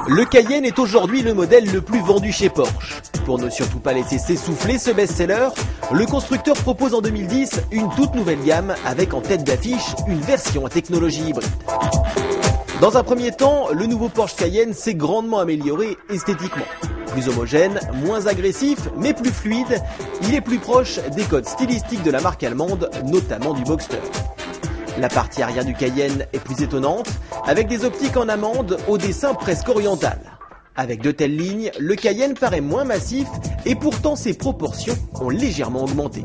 Le Cayenne est aujourd'hui le modèle le plus vendu chez Porsche. Pour ne surtout pas laisser s'essouffler ce best-seller, le constructeur propose en 2010 une toute nouvelle gamme avec en tête d'affiche une version à technologie hybride. Dans un premier temps, le nouveau Porsche Cayenne s'est grandement amélioré esthétiquement. Plus homogène, moins agressif, mais plus fluide, il est plus proche des codes stylistiques de la marque allemande, notamment du Boxster. La partie arrière du Cayenne est plus étonnante, avec des optiques en amande au dessin presque oriental. Avec de telles lignes, le Cayenne paraît moins massif et pourtant ses proportions ont légèrement augmenté.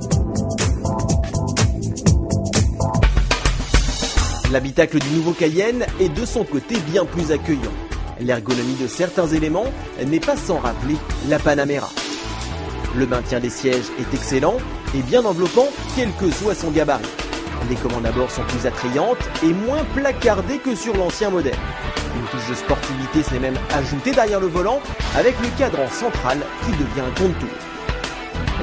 L'habitacle du nouveau Cayenne est de son côté bien plus accueillant. L'ergonomie de certains éléments n'est pas sans rappeler la Panamera. Le maintien des sièges est excellent et bien enveloppant, quel que soit son gabarit. Les commandes à bord sont plus attrayantes et moins placardées que sur l'ancien modèle. Une touche de sportivité s'est même ajoutée derrière le volant avec le cadran central qui devient un contour.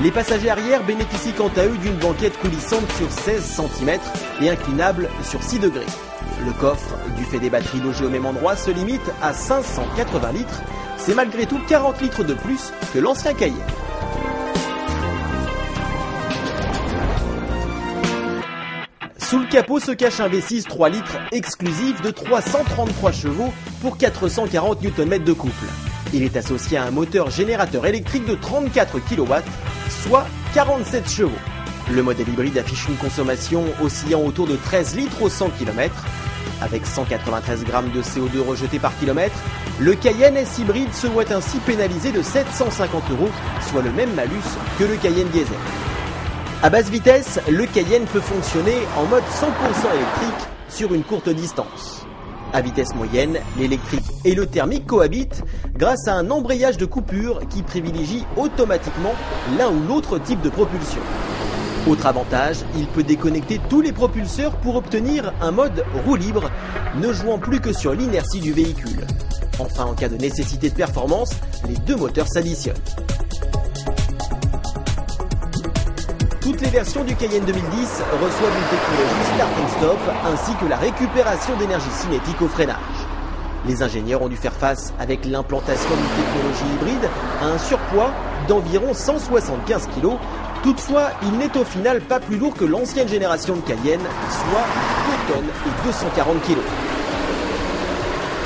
Les passagers arrière bénéficient quant à eux d'une banquette coulissante sur 16 cm et inclinable sur 6 degrés. Le coffre, du fait des batteries logées au même endroit, se limite à 580 litres. C'est malgré tout 40 litres de plus que l'ancien Cayenne. Sous le capot se cache un V6 3 litres exclusif de 333 chevaux pour 440 Nm de couple. Il est associé à un moteur générateur électrique de 34 kW, soit 47 chevaux. Le modèle hybride affiche une consommation oscillant autour de 13 litres au 100 km. Avec 193 grammes de CO2 rejetés par kilomètre, le Cayenne S hybride se voit ainsi pénalisé de 750 €, soit le même malus que le Cayenne diesel. À basse vitesse, le Cayenne peut fonctionner en mode 100% électrique sur une courte distance. À vitesse moyenne, l'électrique et le thermique cohabitent grâce à un embrayage de coupure qui privilégie automatiquement l'un ou l'autre type de propulsion. Autre avantage, il peut déconnecter tous les propulseurs pour obtenir un mode roue libre, ne jouant plus que sur l'inertie du véhicule. Enfin, en cas de nécessité de performance, les deux moteurs s'additionnent. Toutes les versions du Cayenne 2010 reçoivent une technologie Start and Stop ainsi que la récupération d'énergie cinétique au freinage. Les ingénieurs ont dû faire face avec l'implantation d'une technologie hybride à un surpoids d'environ 175 kg. Toutefois, il n'est au final pas plus lourd que l'ancienne génération de Cayenne, soit 2 tonnes et 240 kg.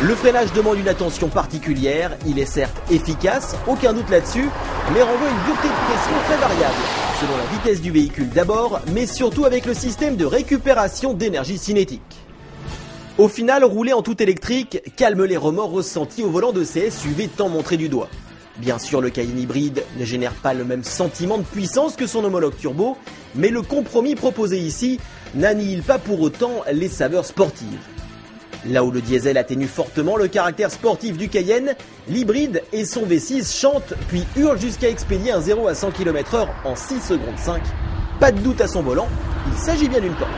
Le freinage demande une attention particulière, il est certes efficace, aucun doute là-dessus, mais renvoie une dureté de pression très variable, selon la vitesse du véhicule d'abord, mais surtout avec le système de récupération d'énergie cinétique. Au final, rouler en tout électrique calme les remords ressentis au volant de ces SUV tant montrés du doigt. Bien sûr, le Cayenne hybride ne génère pas le même sentiment de puissance que son homologue turbo, mais le compromis proposé ici n'annihile pas pour autant les saveurs sportives. Là où le diesel atténue fortement le caractère sportif du Cayenne, l'hybride et son V6 chantent puis hurlent jusqu'à expédier un 0 à 100 km/h en 6 secondes 5. Pas de doute à son volant, il s'agit bien d'une Porsche.